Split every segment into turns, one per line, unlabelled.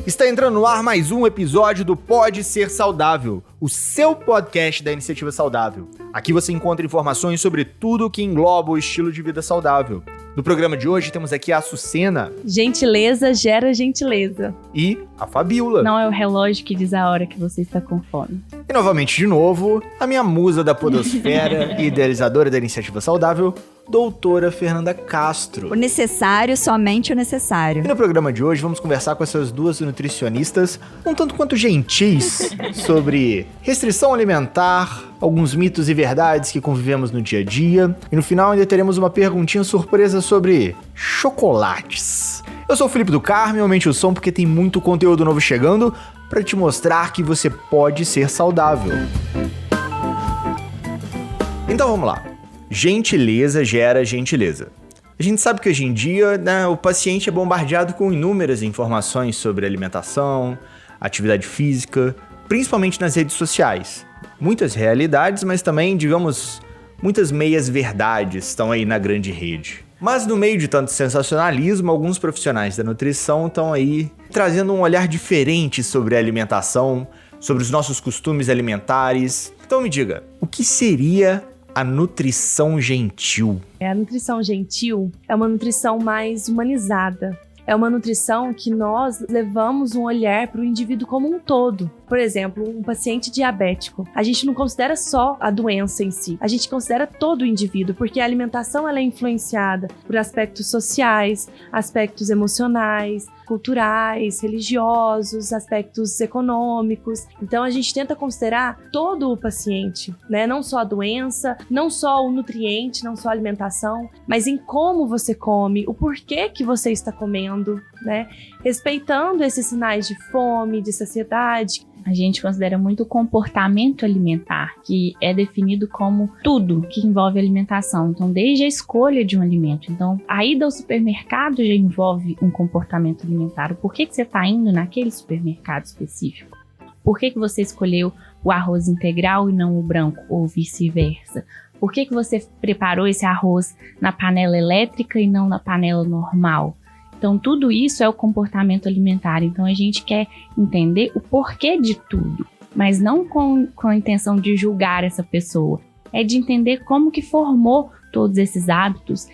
Está entrando no ar mais um episódio do Pode Ser Saudável, o seu podcast da Iniciativa Saudável. Aqui você encontra informações sobre tudo que engloba o estilo de vida saudável. No programa de hoje temos aqui a Açucena.
Gentileza gera gentileza.
E a Fabíola.
Não é o relógio que diz a hora que você está com fome.
E novamente, de novo, a minha musa da podosfera e idealizadora da Iniciativa Saudável, doutora Fernanda Castro.
O necessário, somente o necessário.
E no programa de hoje vamos conversar com essas duas nutricionistas um tanto quanto gentis sobre restrição alimentar, alguns mitos e verdades que convivemos no dia a dia. E no final ainda teremos uma perguntinha surpresa sobre chocolates. Eu sou o Felipe do Carmo, aumente o som porque tem muito conteúdo novo chegando para te mostrar que você pode ser saudável. Então vamos lá. Gentileza gera gentileza. A gente sabe que hoje em dia, né, o paciente é bombardeado com inúmeras informações sobre alimentação, atividade física, principalmente nas redes sociais. Muitas realidades, mas também, digamos, muitas meias-verdades estão aí na grande rede. Mas no meio de tanto sensacionalismo, alguns profissionais da nutrição estão aí trazendo um olhar diferente sobre a alimentação, sobre os nossos costumes alimentares. Então me diga, o que seria a nutrição gentil?
A nutrição gentil é uma nutrição mais humanizada. É uma nutrição que nós levamos um olhar para o indivíduo como um todo. Por exemplo, um paciente diabético. A gente não considera só a doença em si. A gente considera todo o indivíduo, porque a alimentação ela é influenciada por aspectos sociais, aspectos emocionais, culturais, religiosos, aspectos econômicos. Então a gente tenta considerar todo o paciente, né? Não só a doença, não só o nutriente, não só a alimentação, mas em como você come, o porquê que você está comendo, né? Respeitando esses sinais de fome, de saciedade.
A gente considera muito o comportamento alimentar, que é definido como tudo que envolve alimentação. Então, desde a escolha de um alimento. Então, a ida ao supermercado já envolve um comportamento alimentar. O porquê que você está indo naquele supermercado específico? Por que você escolheu o arroz integral e não o branco, ou vice-versa? Por que você preparou esse arroz na panela elétrica e não na panela normal? Então, tudo isso é o comportamento alimentar. Então, a gente quer entender o porquê de tudo, mas não com a intenção de julgar essa pessoa. É de entender como que formou todos esses hábitos,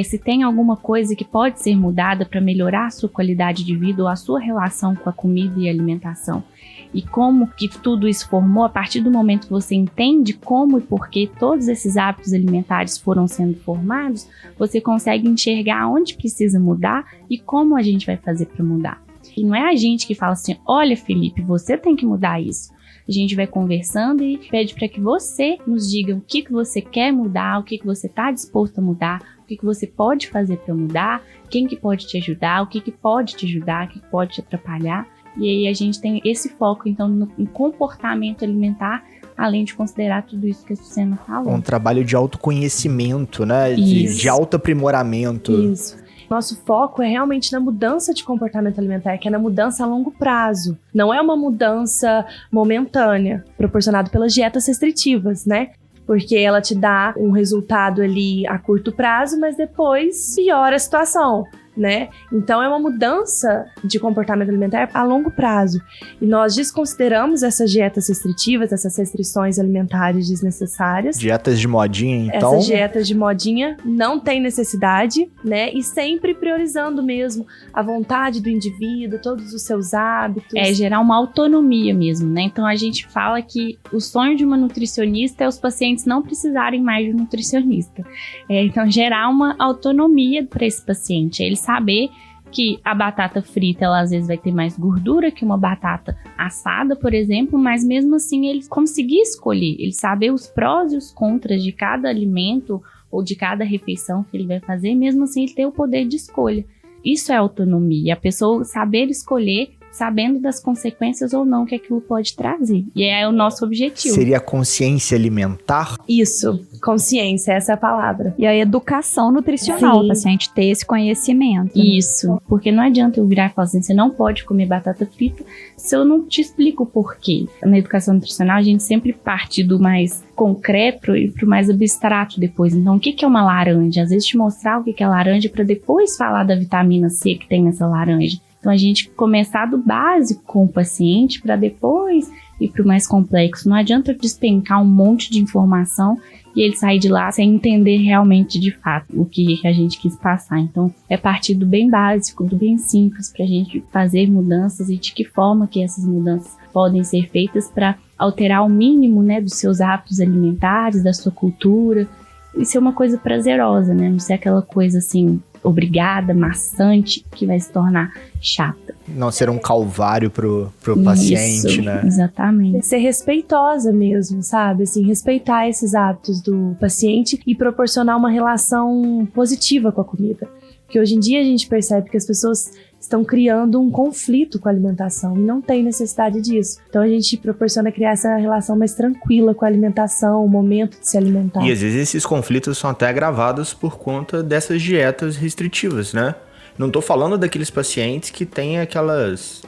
se tem alguma coisa que pode ser mudada para melhorar a sua qualidade de vida ou a sua relação com a comida e a alimentação. E como que tudo isso formou, a partir do momento que você entende como e por que todos esses hábitos alimentares foram sendo formados, você consegue enxergar onde precisa mudar e como a gente vai fazer para mudar. E não é a gente que fala assim, olha Felipe, você tem que mudar isso. A gente vai conversando e pede para que você nos diga o que você quer mudar, o que você está disposto a mudar, o que você pode fazer para mudar, quem que pode te ajudar, o que pode te ajudar, o que pode te atrapalhar. E aí a gente tem esse foco, então, no comportamento alimentar, além de considerar tudo isso que a Açucena falou.
Um trabalho de autoconhecimento, né? De autoaprimoramento.
Isso. Nosso foco é realmente na mudança de comportamento alimentar, que é na mudança a longo prazo. Não é uma mudança momentânea, proporcionada pelas dietas restritivas, né? Porque ela te dá um resultado ali a curto prazo, mas depois piora a situação, né? Então é uma mudança de comportamento alimentar a longo prazo. E nós desconsideramos essas dietas restritivas, essas restrições alimentares desnecessárias.
Dietas de modinha, então?
Essas dietas de modinha não tem necessidade, né? E sempre priorizando mesmo a vontade do indivíduo, todos os seus hábitos.
É gerar uma autonomia mesmo, né? Então a gente fala que o sonho de uma nutricionista é os pacientes não precisarem mais de um nutricionista. Então gerar uma autonomia para esse paciente, ele saber que a batata frita, ela às vezes vai ter mais gordura que uma batata assada, por exemplo, mas mesmo assim ele conseguir escolher, ele saber os prós e os contras de cada alimento ou de cada refeição que ele vai fazer, mesmo assim ele ter o poder de escolha. Isso é autonomia, a pessoa saber escolher, sabendo das consequências ou não que aquilo pode trazer. E é o nosso objetivo.
Seria consciência alimentar?
Isso, consciência, essa é a palavra.
E a educação nutricional,
Sim.
o paciente ter esse conhecimento.
Isso, porque não adianta eu virar e falar assim, você não pode comer batata frita se eu não te explico o porquê. Na educação nutricional a gente sempre parte do mais concreto e pro mais abstrato depois. Então, o que é uma laranja? Às vezes te mostrar o que é laranja para depois falar da vitamina C que tem nessa laranja. Então, a gente começar do básico com o paciente para depois ir para o mais complexo. Não adianta despencar um monte de informação e ele sair de lá sem entender realmente, de fato, o que a gente quis passar. Então, é partir do bem básico, do bem simples, para a gente fazer mudanças e de que forma que essas mudanças podem ser feitas para alterar o mínimo, né, dos seus hábitos alimentares, da sua cultura, e ser uma coisa prazerosa, né? Não ser aquela coisa assim, obrigada, maçante, que vai se tornar chata.
Não ser um calvário pro paciente, né?
Exatamente.
Ser respeitosa mesmo, sabe? Assim, respeitar esses hábitos do paciente e proporcionar uma relação positiva com a comida. Porque hoje em dia a gente percebe que as pessoas estão criando um conflito com a alimentação e não tem necessidade disso. Então a gente proporciona criar essa relação mais tranquila com a alimentação, o momento de se alimentar.
E às vezes esses conflitos são até agravados por conta dessas dietas restritivas, né? Não tô falando daqueles pacientes que têm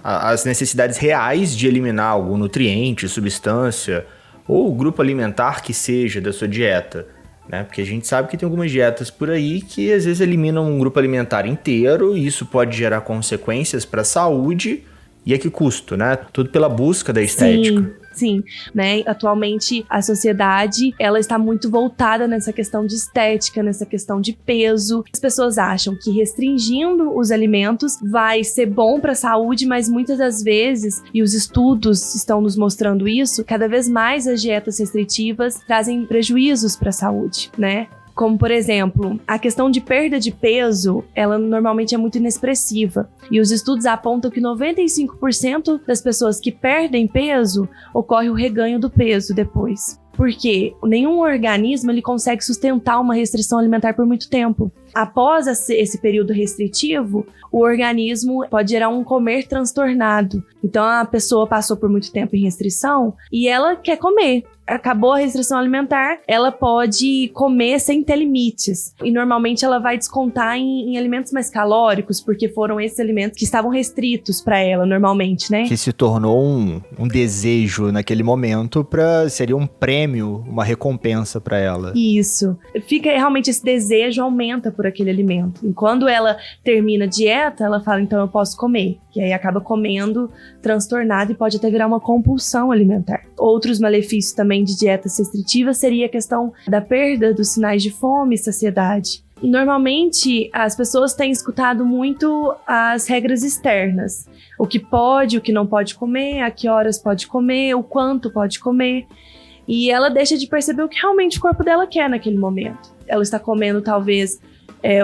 as necessidades reais de eliminar algum nutriente, substância ou grupo alimentar que seja da sua dieta. Né? Porque a gente sabe que tem algumas dietas por aí que às vezes eliminam um grupo alimentar inteiro e isso pode gerar consequências para a saúde e a que custo, né? Tudo pela busca da estética.
Sim, né? Atualmente a sociedade, ela está muito voltada nessa questão de estética, nessa questão de peso. As pessoas acham que restringindo os alimentos vai ser bom para a saúde, mas muitas das vezes, e os estudos estão nos mostrando isso, cada vez mais as dietas restritivas trazem prejuízos para a saúde, né? Como, por exemplo, a questão de perda de peso, ela normalmente é muito inexpressiva. E os estudos apontam que 95% das pessoas que perdem peso, ocorre o reganho do peso depois. Porque nenhum organismo ele consegue sustentar uma restrição alimentar por muito tempo. Após esse período restritivo, o organismo pode gerar um comer transtornado. Então a pessoa passou por muito tempo em restrição e ela quer comer. Acabou a restrição alimentar, ela pode comer sem ter limites. E normalmente ela vai descontar em alimentos mais calóricos, porque foram esses alimentos que estavam restritos para ela normalmente, né?
Que se tornou um desejo naquele momento, seria um prêmio, uma recompensa para ela.
Isso. Fica realmente esse desejo aumenta por aquele alimento. E quando ela termina a dieta, ela fala, então eu posso comer. E aí acaba comendo transtornado e pode até virar uma compulsão alimentar. Outros malefícios também de dietas restritivas seria a questão da perda dos sinais de fome e saciedade. E normalmente as pessoas têm escutado muito as regras externas. O que pode, o que não pode comer, a que horas pode comer, o quanto pode comer. E ela deixa de perceber o que realmente o corpo dela quer naquele momento. Ela está comendo talvez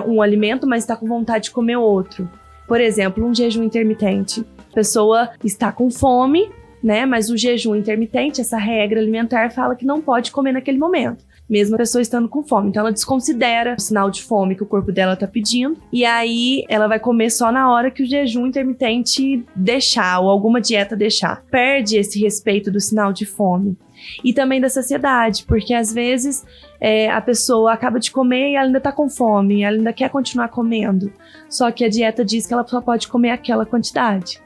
um alimento, mas está com vontade de comer outro. Por exemplo, um jejum intermitente. A pessoa está com fome, né? Mas o jejum intermitente, essa regra alimentar, fala que não pode comer naquele momento, mesmo a pessoa estando com fome. Então ela desconsidera o sinal de fome que o corpo dela está pedindo, e aí ela vai comer só na hora que o jejum intermitente deixar, ou alguma dieta deixar. Perde esse respeito do sinal de fome. E também da saciedade, porque às vezes a pessoa acaba de comer e ela ainda tá com fome, ela ainda quer continuar comendo, só que a dieta diz que ela só pode comer aquela quantidade.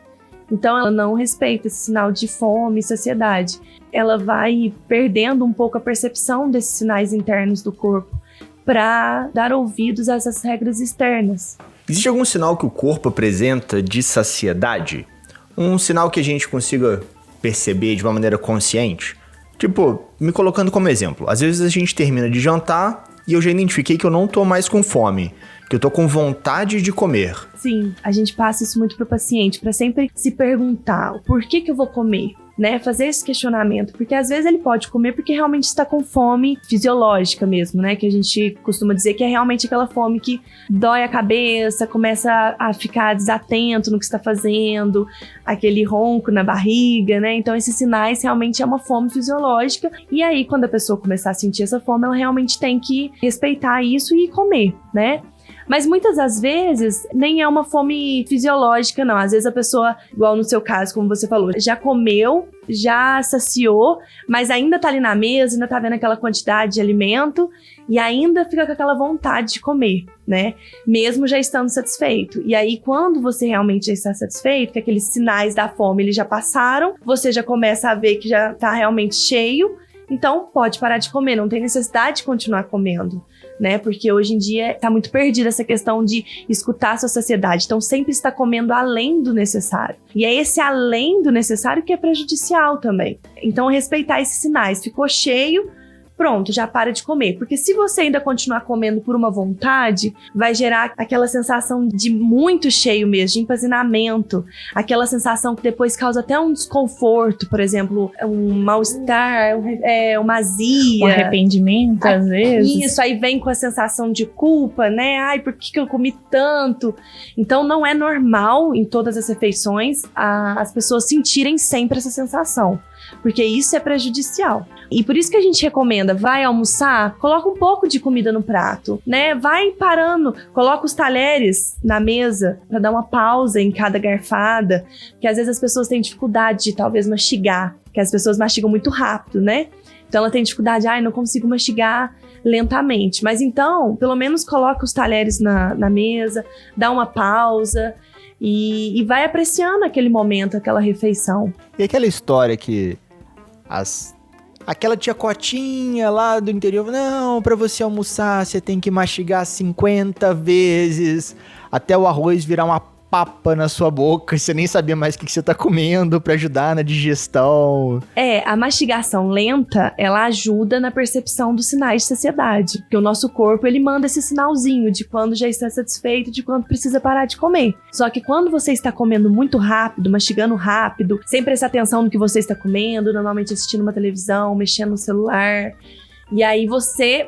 Então ela não respeita esse sinal de fome e saciedade. Ela vai perdendo um pouco a percepção desses sinais internos do corpo para dar ouvidos a essas regras externas.
Existe algum sinal que o corpo apresenta de saciedade? Um sinal que a gente consiga perceber de uma maneira consciente? Tipo, me colocando como exemplo, às vezes a gente termina de jantar e eu já identifiquei que eu não tô mais com fome, que eu tô com vontade de comer.
Sim, a gente passa isso muito pro paciente, para sempre se perguntar o porquê que eu vou comer, né? Fazer esse questionamento, porque às vezes ele pode comer porque realmente está com fome fisiológica mesmo, né? Que a gente costuma dizer que é realmente aquela fome que dói a cabeça, começa a ficar desatento no que está fazendo, aquele ronco na barriga, né? Então esses sinais realmente é uma fome fisiológica, e aí quando a pessoa começar a sentir essa fome, ela realmente tem que respeitar isso e comer, né? Mas muitas das vezes nem é uma fome fisiológica, não. Às vezes a pessoa, igual no seu caso, como você falou, já comeu, já saciou, mas ainda tá ali na mesa, ainda tá vendo aquela quantidade de alimento e ainda fica com aquela vontade de comer, né? Mesmo já estando satisfeito. E aí, quando você realmente já está satisfeito, que aqueles sinais da fome eles já passaram, você já começa a ver que já tá realmente cheio, então pode parar de comer, não tem necessidade de continuar comendo. né? Porque hoje em dia tá muito perdida essa questão de escutar a sua saciedade. Então sempre está comendo além do necessário. E é esse além do necessário que é prejudicial também. Então respeitar esses sinais. Ficou cheio, pronto, já para de comer. Porque se você ainda continuar comendo por uma vontade, vai gerar aquela sensação de muito cheio mesmo, de empazinamento. Aquela sensação que depois causa até um desconforto, por exemplo, um mal-estar, uma azia.
Um arrependimento, às vezes.
Isso, aí vem com a sensação de culpa, né? Ai, por que eu comi tanto? Então não é normal em todas as refeições as pessoas sentirem sempre essa sensação. Porque isso é prejudicial. E por isso que a gente recomenda, vai almoçar, coloca um pouco de comida no prato, né? Vai parando, coloca os talheres na mesa para dar uma pausa em cada garfada, porque às vezes as pessoas têm dificuldade de talvez mastigar, porque as pessoas mastigam muito rápido, né? Então ela tem dificuldade, não consigo mastigar lentamente. Mas então, pelo menos coloca os talheres na mesa, dá uma pausa e vai apreciando aquele momento, aquela refeição.
E aquela história que aquela tia Cotinha lá do interior, não, pra você almoçar você tem que mastigar 50 vezes até o arroz virar uma papa na sua boca e você nem sabia mais o que você tá comendo pra ajudar na digestão.
A mastigação lenta, ela ajuda na percepção dos sinais de saciedade. Porque o nosso corpo, ele manda esse sinalzinho de quando já está satisfeito, de quando precisa parar de comer. Só que quando você está comendo muito rápido, mastigando rápido, sem prestar atenção no que você está comendo, normalmente assistindo uma televisão, mexendo no celular, e aí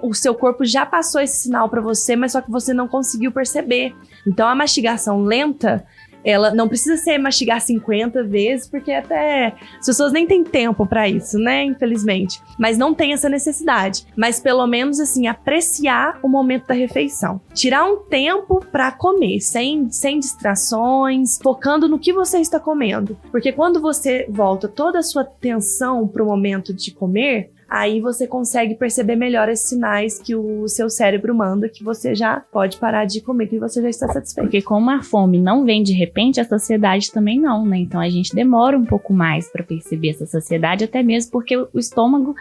o seu corpo já passou esse sinal pra você, mas só que você não conseguiu perceber. Então a mastigação lenta, ela não precisa ser mastigar 50 vezes, porque até as pessoas nem têm tempo pra isso, né? Infelizmente. Mas não tem essa necessidade. Mas pelo menos assim, apreciar o momento da refeição. Tirar um tempo pra comer, sem distrações, focando no que você está comendo. Porque quando você volta toda a sua atenção pro momento de comer, aí você consegue perceber melhor esses sinais que o seu cérebro manda, que você já pode parar de comer, que você já está satisfeito.
Porque como a fome não vem de repente, a saciedade também não, né? Então a gente demora um pouco mais para perceber essa saciedade, até mesmo porque o estômago,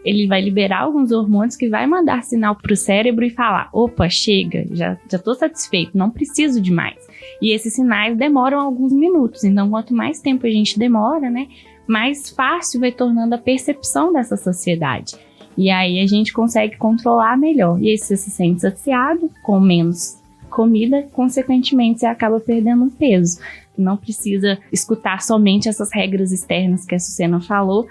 ele vai liberar alguns hormônios que vai mandar sinal pro cérebro e falar, opa, chega, já tô satisfeito, não preciso de mais. E esses sinais demoram alguns minutos, então quanto mais tempo a gente demora, né, mais fácil vai tornando a percepção dessa saciedade. E aí a gente consegue controlar melhor. E aí você se sente saciado, com menos comida, consequentemente você acaba perdendo um peso. Não precisa escutar somente essas regras externas que a Sucena falou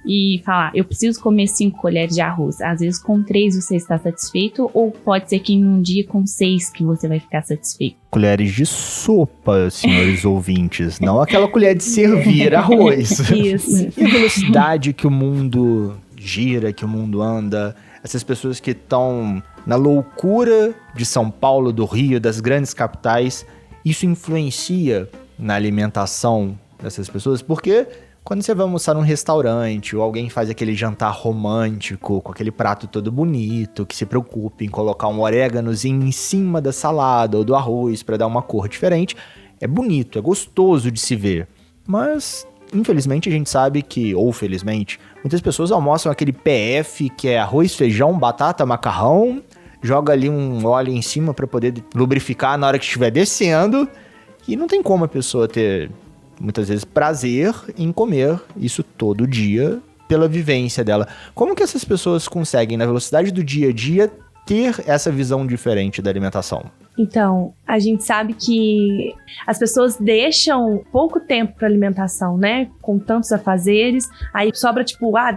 e falar, eu preciso comer 5 colheres de arroz. Às vezes com 3 você está satisfeito, ou pode ser que em um dia com 6 que você vai ficar satisfeito.
Colheres de sopa, senhores ouvintes, não aquela colher de servir arroz.
Isso.
E a velocidade que o mundo gira, que o mundo anda, essas pessoas que estão na loucura de São Paulo, do Rio, das grandes capitais, isso influencia na alimentação dessas pessoas? Porque quando você vai almoçar num restaurante ou alguém faz aquele jantar romântico com aquele prato todo bonito, que se preocupa em colocar um oréganozinho em cima da salada ou do arroz para dar uma cor diferente, é bonito, é gostoso de se ver. Mas, infelizmente, a gente sabe que, ou felizmente, muitas pessoas almoçam aquele PF, que é arroz, feijão, batata, macarrão, joga ali um óleo em cima para poder lubrificar na hora que estiver descendo, e não tem como a pessoa ter muitas vezes prazer em comer isso todo dia pela vivência dela. Como que essas pessoas conseguem, na velocidade do dia a dia, ter essa visão diferente da alimentação?
Então, a gente sabe que as pessoas deixam pouco tempo para alimentação, né? Com tantos afazeres, aí sobra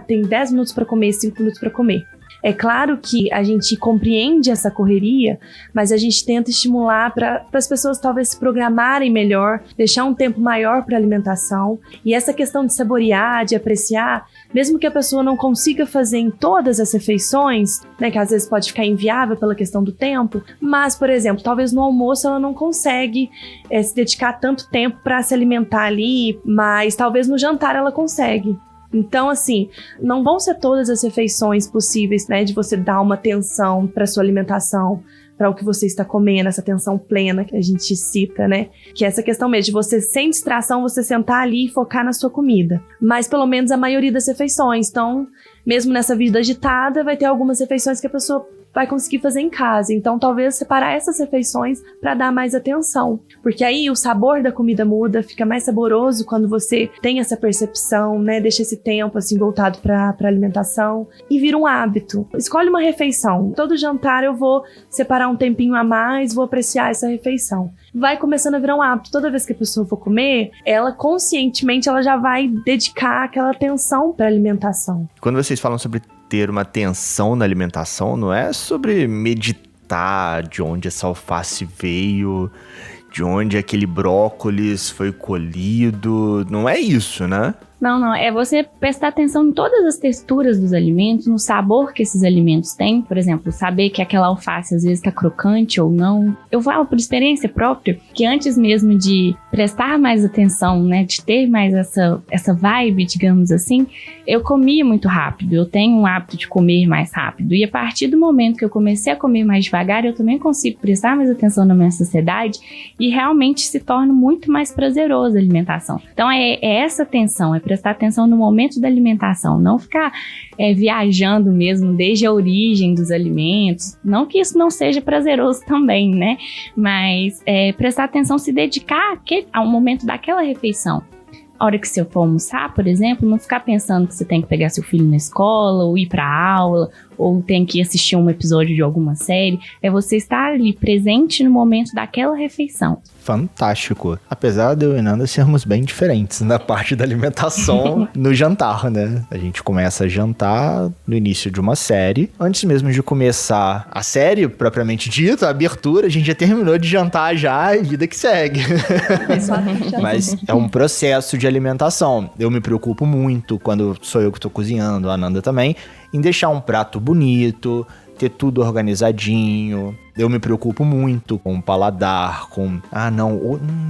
tem 10 minutos para comer, 5 minutos para comer. É claro que a gente compreende essa correria, mas a gente tenta estimular para as pessoas talvez se programarem melhor, deixar um tempo maior para alimentação. E essa questão de saborear, de apreciar, mesmo que a pessoa não consiga fazer em todas as refeições, né, que às vezes pode ficar inviável pela questão do tempo, mas, por exemplo, talvez no almoço ela não consegue se dedicar tanto tempo para se alimentar ali, mas talvez no jantar ela consegue. Então, assim, não vão ser todas as refeições possíveis, né, de você dar uma atenção para sua alimentação, para o que você está comendo, essa atenção plena que a gente cita, né? Que é essa questão mesmo de você, sem distração, você sentar ali e focar na sua comida. Mas pelo menos a maioria das refeições. Então, mesmo nessa vida agitada, vai ter algumas refeições que a pessoa vai conseguir fazer em casa. Então, talvez separar essas refeições para dar mais atenção. Porque aí o sabor da comida muda, fica mais saboroso quando você tem essa percepção, né? Deixa esse tempo, assim, voltado para alimentação. E vira um hábito. Escolhe uma refeição. Todo jantar eu vou separar um tempinho a mais, vou apreciar essa refeição. Vai começando a virar um hábito. Toda vez que a pessoa for comer, ela conscientemente ela já vai dedicar aquela atenção para alimentação.
Quando vocês falam sobre ter uma atenção na alimentação, não é sobre meditar de onde essa alface veio, de onde aquele brócolis foi colhido, não é isso, né?
Não, é você prestar atenção em todas as texturas dos alimentos, no sabor que esses alimentos têm. Por exemplo, saber que aquela alface às vezes está crocante ou não. Eu falo por experiência própria, que antes mesmo de prestar mais atenção, né, de ter mais essa vibe, digamos assim, eu comia muito rápido. Eu tenho um hábito de comer mais rápido. E a partir do momento que eu comecei a comer mais devagar, eu também consigo prestar mais atenção na minha saciedade e realmente se torna muito mais prazeroso a alimentação. Então é essa atenção, é prestar atenção no momento da alimentação, não ficar viajando mesmo desde a origem dos alimentos, não que isso não seja prazeroso também, né, mas prestar atenção, se dedicar ao momento daquela refeição. A hora que você for almoçar, por exemplo, não ficar pensando que você tem que pegar seu filho na escola, ou ir pra aula, ou tem que assistir um episódio de alguma série. É você estar ali presente no momento daquela refeição.
Fantástico. Apesar de eu e Nanda sermos bem diferentes na parte da alimentação no jantar, né? A gente começa a jantar no início de uma série. Antes mesmo de começar a série, propriamente dita, a abertura, a gente já terminou de jantar já e vida que segue. Mas é um processo de alimentação. Eu me preocupo muito quando sou eu que tô cozinhando, a Nanda também, em deixar um prato bonito, ter tudo organizadinho. Eu me preocupo muito com o paladar, com...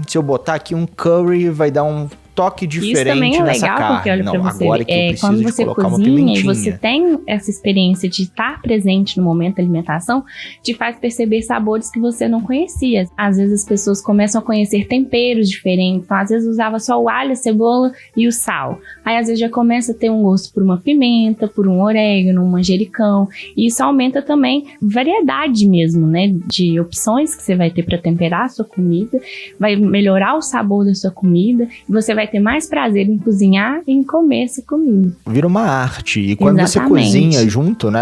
se eu botar aqui um curry, vai dar um toque diferente nessa carne.
Porque olha pra você,
agora que eu preciso
quando
de
você
colocar uma
cozinha
pimentinha.
e você tem essa experiência de estar presente no momento da alimentação, te faz perceber sabores que você não conhecia. Às vezes as pessoas começam a conhecer temperos diferentes, então às vezes usava só o alho, a cebola e o sal. Aí às vezes já começa a ter um gosto por uma pimenta, por um orégano, um manjericão, e isso aumenta também variedade mesmo, né, de opções que você vai ter para temperar a sua comida, vai melhorar o sabor da sua comida, e você vai ter mais prazer em cozinhar e em comer essa comida.
Vira uma arte. E quando
Exatamente.
você cozinha junto, né?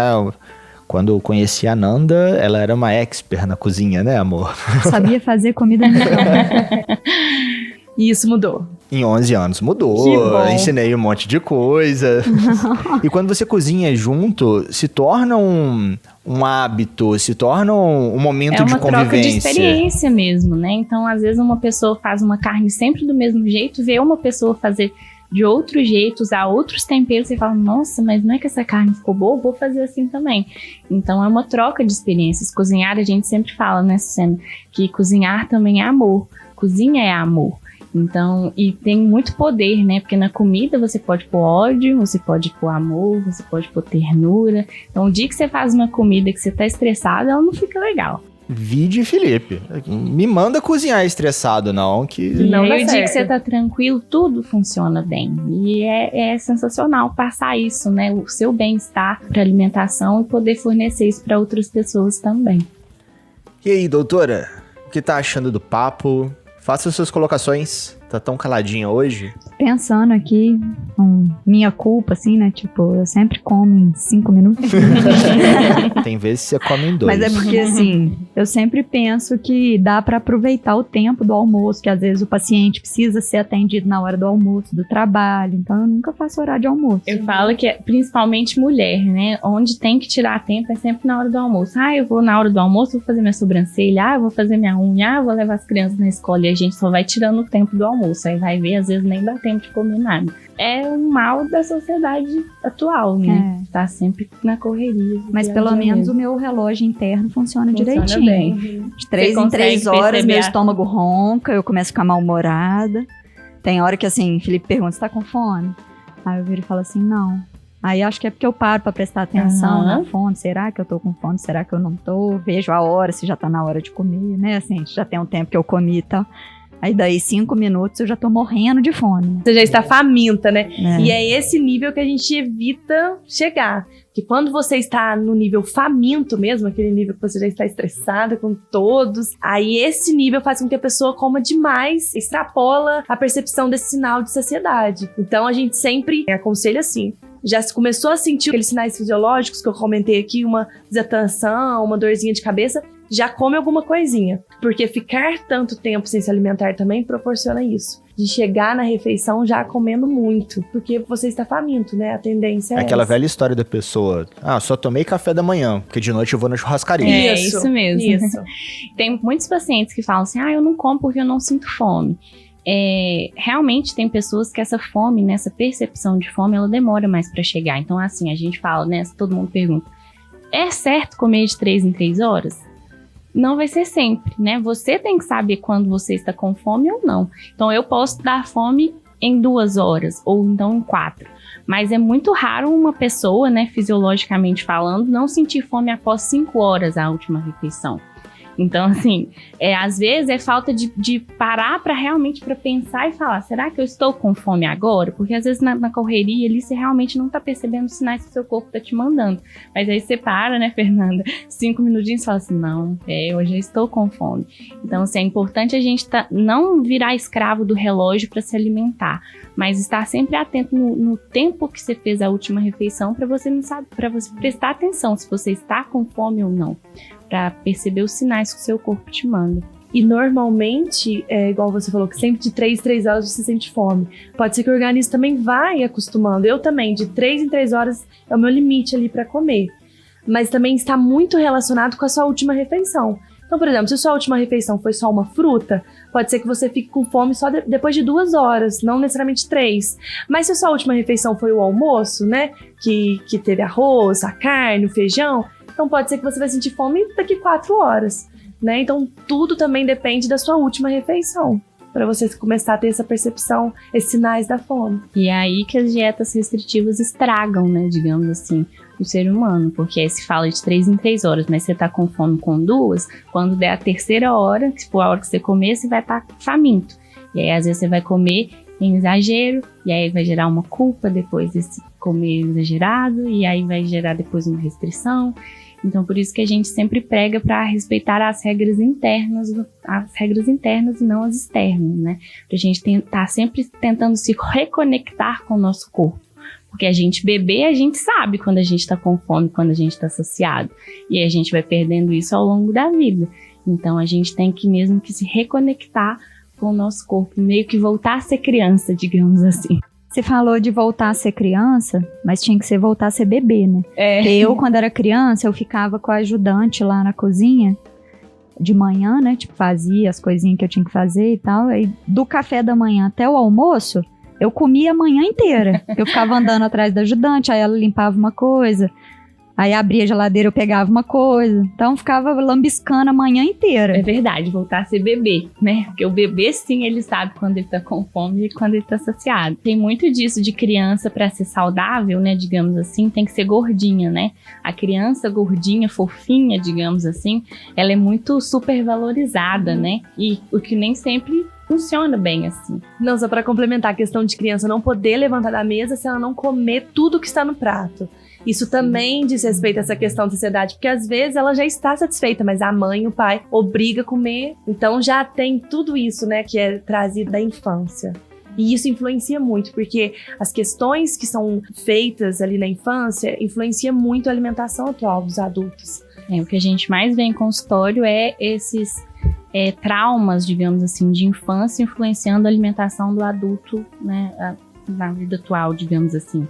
Quando eu conheci a Nanda, ela era uma expert na cozinha, né, amor?
Sabia fazer comida melhor.
E isso mudou.
Em 11 anos mudou,
Que bom.
ensinei um monte de coisa. E quando você cozinha junto, se torna um hábito, se torna um momento de convivência.
É uma troca de experiência mesmo, né? Então, às vezes uma pessoa faz uma carne sempre do mesmo jeito, vê uma pessoa fazer de outro jeito, usar outros temperos, e fala, nossa, mas não é que essa carne ficou boa, vou fazer assim também. Então, é uma troca de experiências. Cozinhar, a gente sempre fala, né, Sucena, que cozinhar também é amor. Cozinha é amor. Então, e tem muito poder, né? Porque na comida você pode pôr ódio, você pode pôr amor, você pode pôr ternura. Então, o dia que você faz uma comida que você tá estressado, ela não fica legal.
Vide Felipe. Me manda cozinhar estressado, não, que...
Não
e
dá
aí, o dia
certo.
que você tá tranquilo, tudo funciona bem. E é sensacional passar isso, né? O seu bem-estar pra alimentação e poder fornecer isso pra outras pessoas também.
E aí, doutora? O que tá achando do papo? Faça suas colocações. Tá tão caladinha hoje?
Pensando aqui, minha culpa, assim, né? Tipo, eu sempre como em 5 minutos.
Tem vezes que você come em 2.
Mas é porque, assim, eu sempre penso que dá pra aproveitar o tempo do almoço, que às vezes o paciente precisa ser atendido na hora do almoço, do trabalho. Então, eu nunca faço horário de almoço.
Eu falo que é principalmente mulher, né? Onde tem que tirar tempo é sempre na hora do almoço. Eu vou na hora do almoço, vou fazer minha sobrancelha, eu vou fazer minha unha, vou levar as crianças na escola, e a gente só vai tirando o tempo do almoço. Aí vai ver, às vezes nem dá tempo de comer nada. É um mal da sociedade atual, né? Tá sempre na correria.
Mas pelo menos o meu relógio interno funciona direitinho.
bem.
De 3 em 3 horas, meu estômago ronca, eu começo a ficar mal-humorada. Tem hora que, assim, Felipe pergunta, você tá com fome? Aí eu viro e falo assim, não. Aí acho que é porque eu paro pra prestar atenção na fome. Será que eu tô com fome? Será que eu não tô? Vejo a hora, se já tá na hora de comer, né? Assim, já tem um tempo que eu comi e tal. Aí daí 5 minutos eu já tô morrendo de fome.
Você já está faminta, né?
É.
E é esse nível que a gente evita chegar. Que quando você está no nível faminto mesmo, aquele nível que você já está estressada com todos, aí esse nível faz com que a pessoa coma demais, extrapola a percepção desse sinal de saciedade. Então a gente sempre aconselha assim, já começou a sentir aqueles sinais fisiológicos que eu comentei aqui, uma desatenção, uma dorzinha de cabeça, já come alguma coisinha. Porque ficar tanto tempo sem se alimentar também proporciona isso. De chegar na refeição já comendo muito. Porque você está faminto, né? A tendência é
Aquela
essa.
velha história da pessoa. Só tomei café da manhã, porque de noite eu vou na churrascaria.
É isso mesmo.
Isso.
Tem muitos pacientes que falam assim, eu não como porque eu não sinto fome. Realmente tem pessoas que essa fome, né, essa percepção de fome, ela demora mais pra chegar. Então, assim, a gente fala, né, todo mundo pergunta, é certo comer de 3 em 3 horas? Não vai ser sempre, né? Você tem que saber quando você está com fome ou não. Então, eu posso dar fome em 2 horas, ou então em 4. Mas é muito raro uma pessoa, né, fisiologicamente falando, não sentir fome após 5 horas a última refeição. Então, assim, às vezes é falta de parar para realmente para pensar e falar, será que eu estou com fome agora? Porque às vezes na correria ali você realmente não tá percebendo os sinais que o seu corpo tá te mandando. Mas aí você para, né, Fernanda, 5 minutinhos e fala assim, não, eu já estou com fome. Então, assim, é importante a gente não virar escravo do relógio para se alimentar, mas estar sempre atento no tempo que você fez a última refeição para você prestar atenção se você está com fome ou não, para perceber os sinais que o seu corpo te manda.
E normalmente, igual você falou, que sempre de 3 em 3 horas você sente fome. Pode ser que o organismo também vai acostumando. Eu também, de 3 em 3 horas é o meu limite ali para comer. Mas também está muito relacionado com a sua última refeição. Então, por exemplo, se a sua última refeição foi só uma fruta, pode ser que você fique com fome só depois de 2 horas, não necessariamente 3. Mas se a sua última refeição foi o almoço, né, que teve arroz, a carne, o feijão, então pode ser que você vai sentir fome daqui 4 horas, né? Então tudo também depende da sua última refeição, para você começar a ter essa percepção, esses sinais da fome.
E é aí que as dietas restritivas estragam, né, digamos assim, o ser humano, porque aí se fala de 3 em 3 horas, mas você tá com fome com 2, quando der a 3ª hora, que for a hora que você comer, você vai estar faminto. E aí às vezes você vai comer em exagero, e aí vai gerar uma culpa depois desse comer exagerado, e aí vai gerar depois uma restrição. Então, por isso que a gente sempre prega para respeitar as regras internas e não as externas, né? Pra gente estar sempre tentando se reconectar com o nosso corpo. Porque a gente beber, a gente sabe quando a gente tá com fome, quando a gente tá saciado. E a gente vai perdendo isso ao longo da vida. Então, a gente tem que mesmo que se reconectar com o nosso corpo, meio que voltar a ser criança, digamos assim.
Você falou de voltar a ser criança, mas tinha que ser voltar a ser bebê, né? Porque eu, quando era criança, eu ficava com a ajudante lá na cozinha, de manhã, né? Tipo, fazia as coisinhas que eu tinha que fazer e tal. Aí, do café da manhã até o almoço, eu comia a manhã inteira. Eu ficava andando atrás da ajudante, aí ela limpava uma coisa, aí abria a geladeira, eu pegava uma coisa. Então, ficava lambiscando a manhã inteira.
É verdade, voltar a ser bebê, né? Porque o bebê, sim, ele sabe quando ele tá com fome e quando ele tá saciado. Tem muito disso de criança, pra ser saudável, né? Digamos assim, tem que ser gordinha, né? A criança gordinha, fofinha, digamos assim, ela é muito supervalorizada, né? E o que nem sempre funciona bem assim.
Não, só para complementar a questão de criança não poder levantar da mesa se ela não comer tudo que está no prato. Isso também diz respeito a essa questão de saciedade, porque às vezes ela já está satisfeita, mas a mãe e o pai obriga a comer. Então já tem tudo isso, né, que é trazido da infância. E isso influencia muito, porque as questões que são feitas ali na infância influenciam muito a alimentação atual dos adultos.
O que a gente mais vê em consultório é esses traumas, digamos assim, de infância influenciando a alimentação do adulto, né, na vida atual, digamos assim.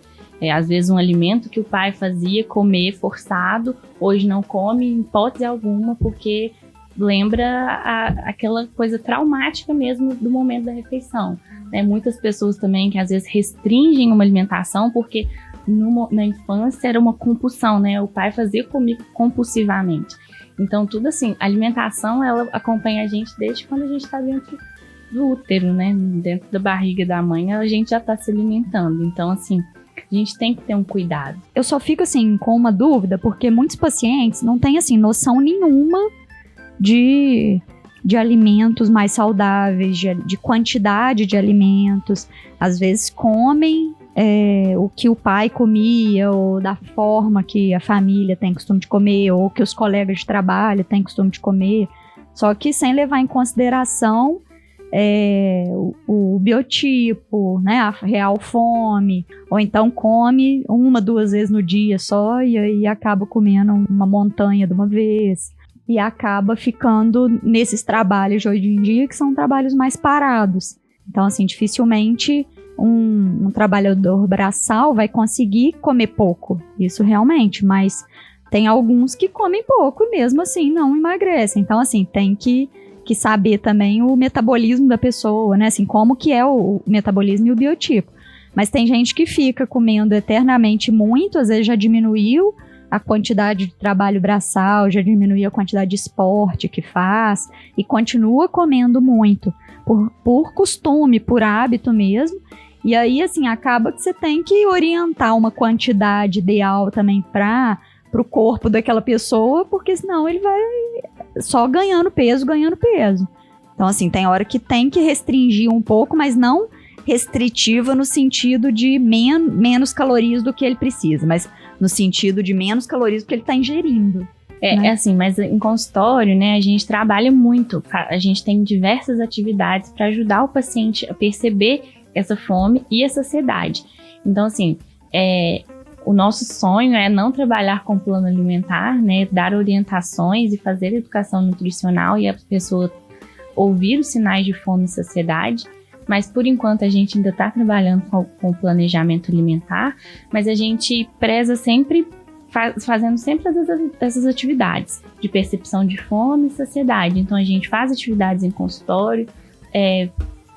Às vezes um alimento que o pai fazia comer forçado, hoje não come em hipótese alguma, porque lembra aquela coisa traumática mesmo do momento da refeição. Muitas pessoas também que às vezes restringem uma alimentação porque na infância era uma compulsão, né? O pai fazia comer compulsivamente. Então, tudo assim, a alimentação, ela acompanha a gente desde quando a gente está dentro do útero, né? Dentro da barriga da mãe, a gente já está se alimentando. Então, assim, a gente tem que ter um cuidado.
Eu só fico, assim, com uma dúvida, porque muitos pacientes não têm, assim, noção nenhuma de de alimentos mais saudáveis, de quantidade de alimentos. Às vezes comem o que o pai comia, ou da forma que a família tem costume de comer, ou que os colegas de trabalho têm costume de comer, só que sem levar em consideração o biotipo, né, a real fome, ou então come 1, 2 vezes no dia só e aí acaba comendo uma montanha de uma vez e acaba ficando nesses trabalhos de hoje em dia que são trabalhos mais parados. Então, assim, dificilmente um trabalhador braçal vai conseguir comer pouco, isso realmente, mas tem alguns que comem pouco e mesmo assim não emagrecem. Então, assim, tem que saber também o metabolismo da pessoa, né? Assim, como que é o metabolismo e o biotipo. Mas tem gente que fica comendo eternamente muito, às vezes já diminuiu a quantidade de trabalho braçal, já diminuiu a quantidade de esporte que faz e continua comendo muito, por costume, por hábito mesmo. E aí, assim, acaba que você tem que orientar uma quantidade ideal também para o corpo daquela pessoa, porque senão ele vai só ganhando peso. Então, assim, tem hora que tem que restringir um pouco, mas não restritiva no sentido de menos calorias do que ele precisa, mas no sentido de menos calorias do que ele está ingerindo. Né?
É assim, mas em consultório, né, a gente trabalha muito, a gente tem diversas atividades para ajudar o paciente a perceber essa fome e a saciedade. Então, assim, o nosso sonho é não trabalhar com plano alimentar, né, dar orientações e fazer educação nutricional e a pessoa ouvir os sinais de fome e saciedade, mas por enquanto a gente ainda está trabalhando com planejamento alimentar, mas a gente preza sempre, fazendo sempre essas atividades de percepção de fome e saciedade. Então a gente faz atividades em consultório,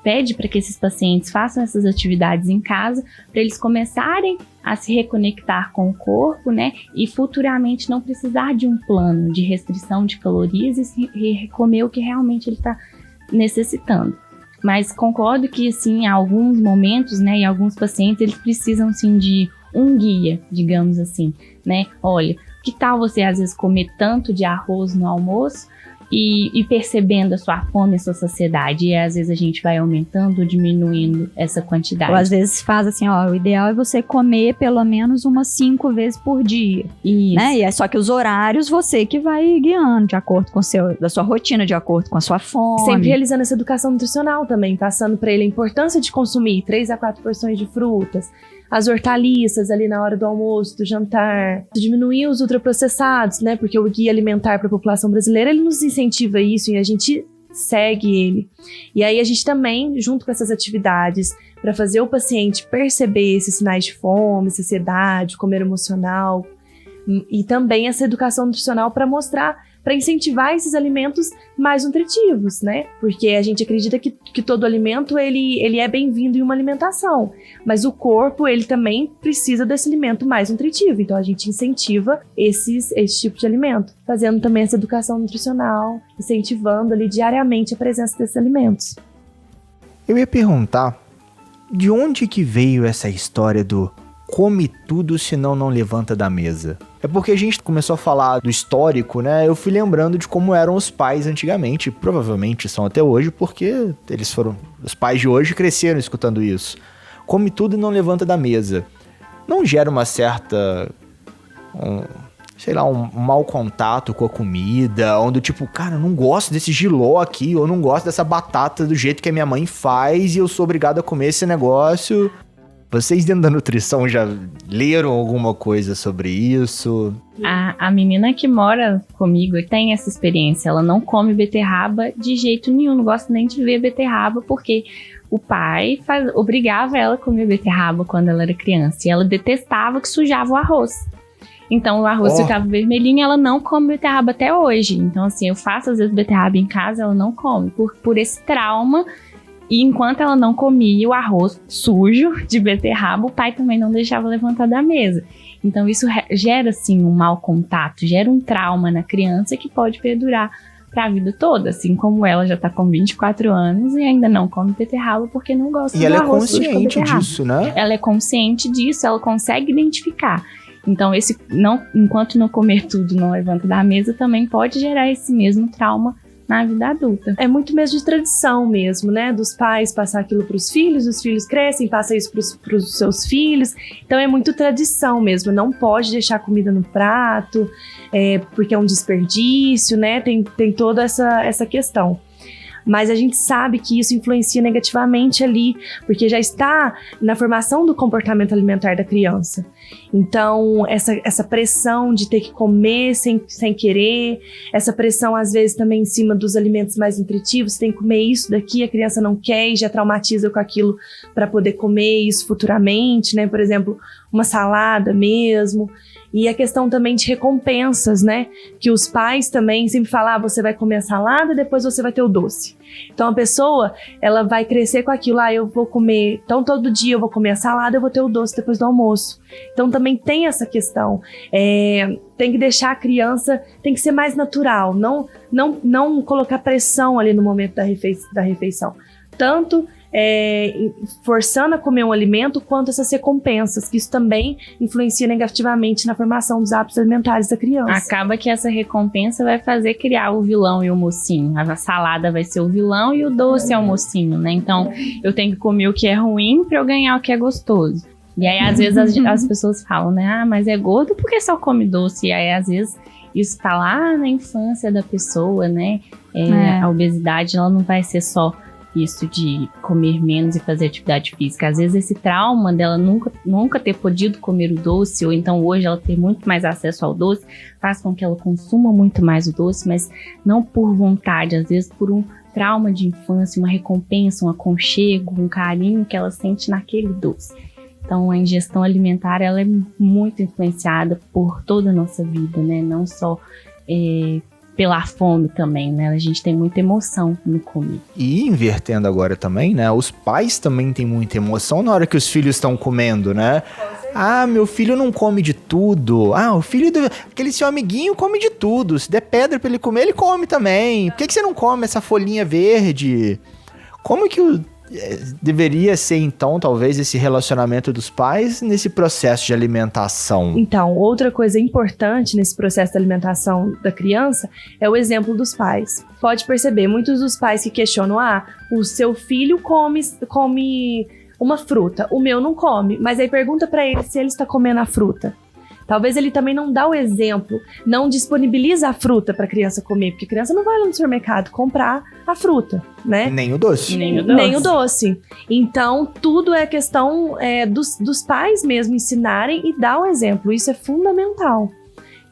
pede para que esses pacientes façam essas atividades em casa, para eles começarem a se reconectar com o corpo, né? E futuramente não precisar de um plano de restrição de calorias e comer o que realmente ele está necessitando. Mas concordo que, assim, em alguns momentos, né, e alguns pacientes, eles precisam, sim, de um guia, digamos assim, né? Olha, que tal você, às vezes, comer tanto de arroz no almoço e percebendo a sua fome e a sua saciedade? E, às vezes, a gente vai aumentando ou diminuindo essa quantidade.
Ou, às vezes, faz assim, ó, o ideal é você comer pelo menos umas 5 vezes por dia.
Isso.
Né? E é só que os horários você que vai guiando, de acordo com da sua rotina, de acordo com a sua fome.
Sempre realizando essa educação nutricional também, passando para ele a importância de consumir 3 a 4 porções de frutas, as hortaliças ali na hora do almoço, do jantar, diminuir os ultraprocessados, né? Porque o guia alimentar para a população brasileira, ele nos incentiva isso e a gente segue ele. E aí a gente também, junto com essas atividades, para fazer o paciente perceber esses sinais de fome, saciedade, comer emocional, e também essa educação nutricional para mostrar, para incentivar esses alimentos mais nutritivos, né? Porque a gente acredita que todo alimento, ele é bem-vindo em uma alimentação, mas o corpo, ele também precisa desse alimento mais nutritivo, então a gente incentiva esse tipo de alimento, fazendo também essa educação nutricional, incentivando ali diariamente a presença desses alimentos.
Eu ia perguntar, de onde que veio essa história do come tudo senão não levanta da mesa? É porque a gente começou a falar do histórico, né? Eu fui lembrando de como eram os pais antigamente, provavelmente são até hoje, porque eles foram... Os pais de hoje cresceram escutando isso. Come tudo e não levanta da mesa. Não gera uma certa... um mau contato com a comida, onde tipo, cara, eu não gosto desse jiló aqui, ou não gosto dessa batata do jeito que a minha mãe faz e eu sou obrigado a comer esse negócio... Vocês dentro da nutrição já leram alguma coisa sobre isso?
A menina que mora comigo tem essa experiência. Ela não come beterraba de jeito nenhum. Não gosta nem de ver beterraba, porque o pai obrigava ela a comer beterraba quando ela era criança. E ela detestava que sujava o arroz. Então o arroz ficava vermelhinho e ela não come beterraba até hoje. Então, assim, eu faço às vezes beterraba em casa, ela não come. Por esse trauma. E enquanto ela não comia o arroz sujo de beterraba, o pai também não deixava levantar da mesa. Então isso gera, assim, um mau contato, gera um trauma na criança que pode perdurar para a vida toda. Assim como ela já tá com 24 anos e ainda não come beterraba porque não gosta do arroz sujo com beterraba. E ela é consciente disso, né? Ela é consciente disso, ela consegue identificar. Então, enquanto não comer tudo não levanta da mesa, também pode gerar esse mesmo trauma na vida adulta.
É muito mesmo de tradição mesmo, né? Dos pais passar aquilo para os filhos crescem, passam isso para os seus filhos. Então é muito tradição mesmo. Não pode deixar comida no prato, porque é um desperdício, né? Tem toda essa questão. Mas a gente sabe que isso influencia negativamente ali, porque já está na formação do comportamento alimentar da criança. Então, essa pressão de ter que comer sem querer, essa pressão, às vezes, também em cima dos alimentos mais nutritivos, você tem que comer isso daqui, a criança não quer e já traumatiza com aquilo para poder comer isso futuramente, né? Por exemplo, uma salada mesmo. E a questão também de recompensas, né? Que os pais também sempre falam, você vai comer a salada, depois você vai ter o doce. Então a pessoa, ela vai crescer com aquilo, eu vou comer, então todo dia eu vou comer a salada, eu vou ter o doce depois do almoço. Então também tem essa questão, tem que deixar a criança, tem que ser mais natural, não colocar pressão ali no momento da refeição. Tanto forçando a comer um alimento, quanto essas recompensas, que isso também influencia negativamente na formação dos hábitos alimentares da criança.
Acaba que essa recompensa vai fazer criar o vilão e o mocinho. A salada vai ser o vilão e o doce é o mocinho, né? Então, eu tenho que comer o que é ruim para eu ganhar o que é gostoso. E aí, às vezes, as pessoas falam, né? Mas é gordo porque só come doce. E aí, às vezes, isso tá lá na infância da pessoa, né? A obesidade, ela não vai ser só isso de comer menos e fazer atividade física. Às vezes esse trauma dela nunca ter podido comer o doce, ou então hoje ela ter muito mais acesso ao doce, faz com que ela consuma muito mais o doce, mas não por vontade, às vezes por um trauma de infância, uma recompensa, um aconchego, um carinho que ela sente naquele doce. Então a ingestão alimentar, ela é muito influenciada por toda a nossa vida, né? Não só pela fome também, né? A gente tem muita emoção no comer.
E invertendo agora também, né? Os pais também têm muita emoção na hora que os filhos estão comendo, né? Meu filho não come de tudo. O filho aquele seu amiguinho come de tudo. Se der pedra pra ele comer, ele come também. Por que você não come essa folhinha verde? Como que deveria ser, então, talvez, esse relacionamento dos pais nesse processo de alimentação?
Então, outra coisa importante nesse processo de alimentação da criança é o exemplo dos pais. Pode perceber, muitos dos pais que questionam, o seu filho come uma fruta, o meu não come, mas aí pergunta pra ele se ele está comendo a fruta. Talvez ele também não dá o exemplo, não disponibiliza a fruta para a criança comer, porque a criança não vai lá no supermercado comprar a fruta, né?
Nem o doce.
Nem o doce. Então, tudo é questão dos pais mesmo ensinarem e dar o exemplo. Isso é fundamental.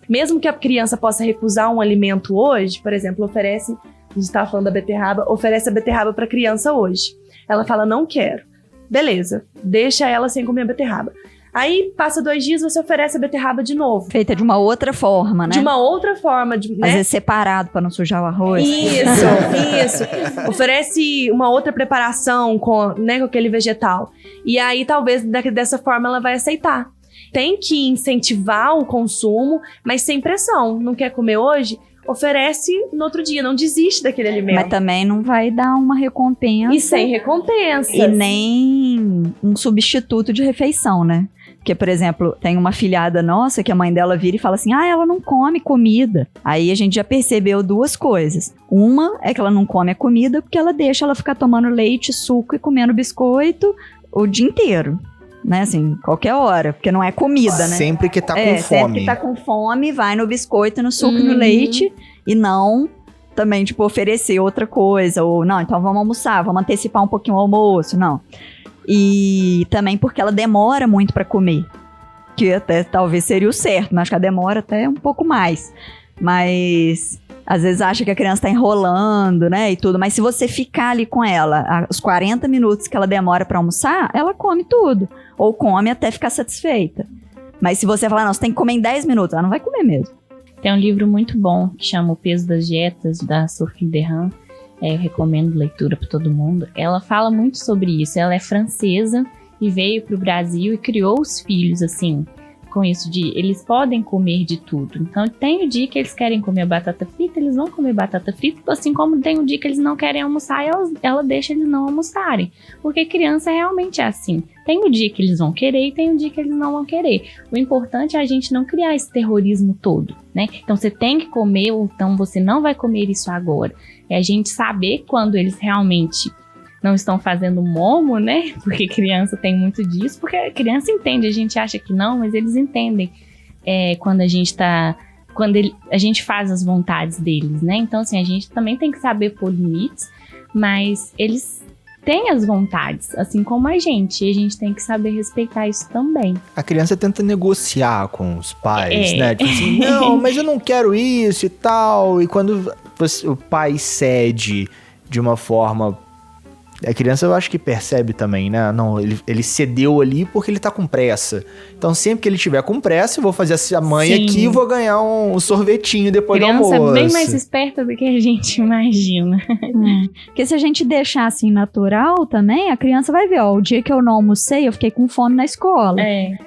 Mesmo que a criança possa recusar um alimento hoje, por exemplo, a gente estava falando da beterraba, oferece a beterraba para a criança hoje. Ela fala, não quero. Beleza, deixa ela sem comer a beterraba. Aí, passa 2 dias, você oferece a beterraba de novo.
Feita de uma outra forma, né?
De uma outra forma.
Às vezes separado, para não sujar o arroz.
Isso. Oferece uma outra preparação com aquele vegetal. E aí, talvez, dessa forma, ela vai aceitar. Tem que incentivar o consumo, mas sem pressão. Não quer comer hoje? Oferece no outro dia, não desiste daquele alimento.
Mas também não vai dar uma recompensa.
E sem recompensa.
E nem um substituto de refeição, né? Porque, por exemplo, tem uma filhada nossa que a mãe dela vira e fala assim, ela não come comida. Aí a gente já percebeu 2 coisas. Uma é que ela não come a comida porque ela deixa ela ficar tomando leite, suco e comendo biscoito o dia inteiro. Né, assim, qualquer hora, porque não é comida, né?
Sempre que tá com fome.
Sempre que tá com fome, vai no biscoito, no suco e no leite, e não também, oferecer outra coisa, ou não, então vamos almoçar, vamos antecipar um pouquinho o almoço, não. E também porque ela demora muito pra comer, que até talvez seria o certo, mas acho que ela demora até um pouco mais, mas às vezes acha que a criança tá enrolando, né, e tudo, mas se você ficar ali com ela, os 40 minutos que ela demora pra almoçar, ela come tudo, ou come até ficar satisfeita. Mas se você falar, não, você tem que comer em 10 minutos, ela não vai comer mesmo.
Tem um livro muito bom que chama O Peso das Dietas, da Sophie Derham. Eu recomendo leitura para todo mundo. Ela fala muito sobre isso. Ela é francesa e veio para o Brasil e criou os filhos, assim, com isso eles podem comer de tudo. Então tem o dia que eles querem comer batata frita, eles vão comer batata frita, assim como tem o dia que eles não querem almoçar e ela deixa eles não almoçarem. Porque criança realmente é assim. Tem o dia que eles vão querer e tem o dia que eles não vão querer. O importante é a gente não criar esse terrorismo todo, né? Então você tem que comer ou então você não vai comer isso agora. É a gente saber quando eles realmente não estão fazendo momo, né? Porque criança tem muito disso, porque a criança entende, a gente acha que não, mas eles entendem quando a gente a gente faz as vontades deles, né? Então, assim, a gente também tem que saber pôr limites, mas eles têm as vontades, assim como a gente tem que saber respeitar isso também.
A criança tenta negociar com os pais, né? Tipo assim, não, mas eu não quero isso e tal. E quando o pai cede de uma forma... A criança eu acho que percebe também, né? Não, ele cedeu ali porque ele tá com pressa. Então sempre que ele tiver com pressa, eu vou fazer essa mãe aqui e vou ganhar um sorvetinho depois do almoço.
Criança é bem mais esperta do que a gente imagina.
Porque se a gente deixar assim natural também, a criança vai ver, o dia que eu não almocei, eu fiquei com fome na escola.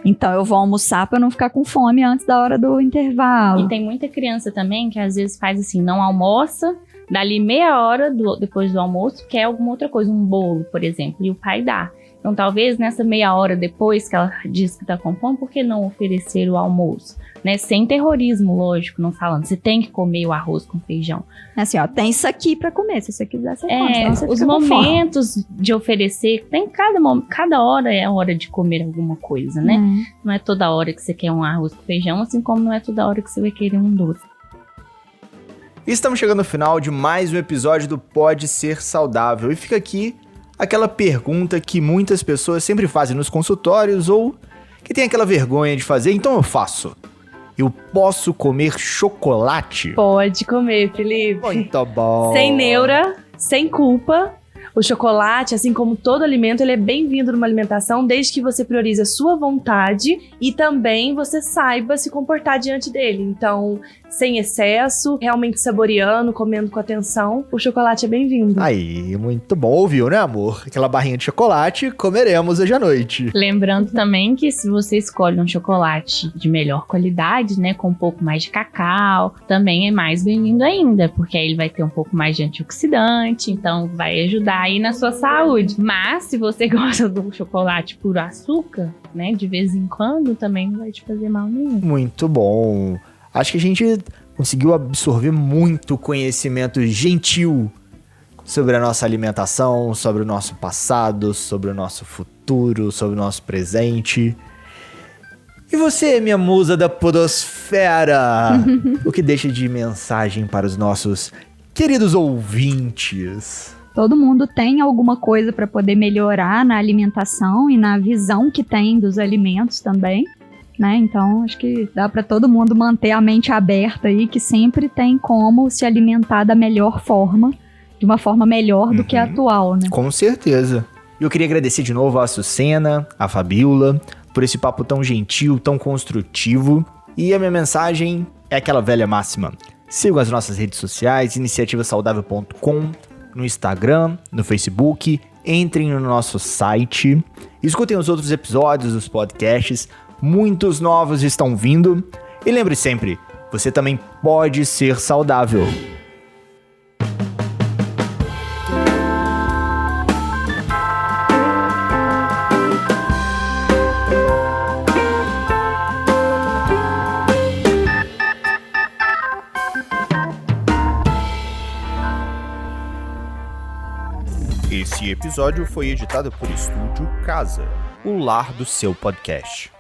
Então eu vou almoçar pra não ficar com fome antes da hora do intervalo.
E tem muita criança também que às vezes faz assim, não almoça, dali meia hora depois do almoço, quer alguma outra coisa, um bolo, por exemplo, e o pai dá. Então, talvez nessa meia hora depois que ela diz que tá com fome, por que não oferecer o almoço? Né? Sem terrorismo, lógico, não falando. Você tem que comer o arroz com feijão.
Assim, tem isso aqui pra comer, se você quiser, você come. Você
os momentos de oferecer, tem cada hora é a hora de comer alguma coisa, né? Não é toda hora que você quer um arroz com feijão, assim como não é toda hora que você vai querer um doce.
Estamos chegando ao final de mais um episódio do Pode Ser Saudável. E fica aqui aquela pergunta que muitas pessoas sempre fazem nos consultórios ou que tem aquela vergonha de fazer. Então eu faço. Eu posso comer chocolate?
Pode comer, Felipe.
Muito bom.
Sem neura, sem culpa. O chocolate, assim como todo alimento, ele é bem-vindo numa alimentação desde que você priorize a sua vontade e também você saiba se comportar diante dele. Então, sem excesso, realmente saboreando, comendo com atenção, o chocolate é bem-vindo.
Aí, muito bom, ouviu, né, amor? Aquela barrinha de chocolate, comeremos hoje à noite.
Lembrando também que se você escolhe um chocolate de melhor qualidade, né, com um pouco mais de cacau, também é mais bem-vindo ainda, porque aí ele vai ter um pouco mais de antioxidante, então vai ajudar aí na sua saúde. Mas se você gosta do chocolate puro açúcar, né, de vez em quando, também não vai te fazer mal nenhum.
Muito bom. Acho que a gente conseguiu absorver muito conhecimento gentil sobre a nossa alimentação, sobre o nosso passado, sobre o nosso futuro, sobre o nosso presente. E você, minha musa da podosfera? O que deixa de mensagem para os nossos queridos ouvintes?
Todo mundo tem alguma coisa para poder melhorar na alimentação e na visão que tem dos alimentos também, né? Então, acho que dá para todo mundo manter a mente aberta aí, que sempre tem como se alimentar da melhor forma, de uma forma melhor do que a atual, né?
Com certeza. E eu queria agradecer de novo a Açucena, a Fabíola, por esse papo tão gentil, tão construtivo. E a minha mensagem é aquela velha máxima. Sigam as nossas redes sociais, iniciativasaudável.com, no Instagram, no Facebook, entrem no nosso site, escutem os outros episódios dos podcasts, muitos novos estão vindo. E lembre sempre, você também pode ser saudável. Esse episódio foi editado por Estúdio Casa, o lar do seu podcast.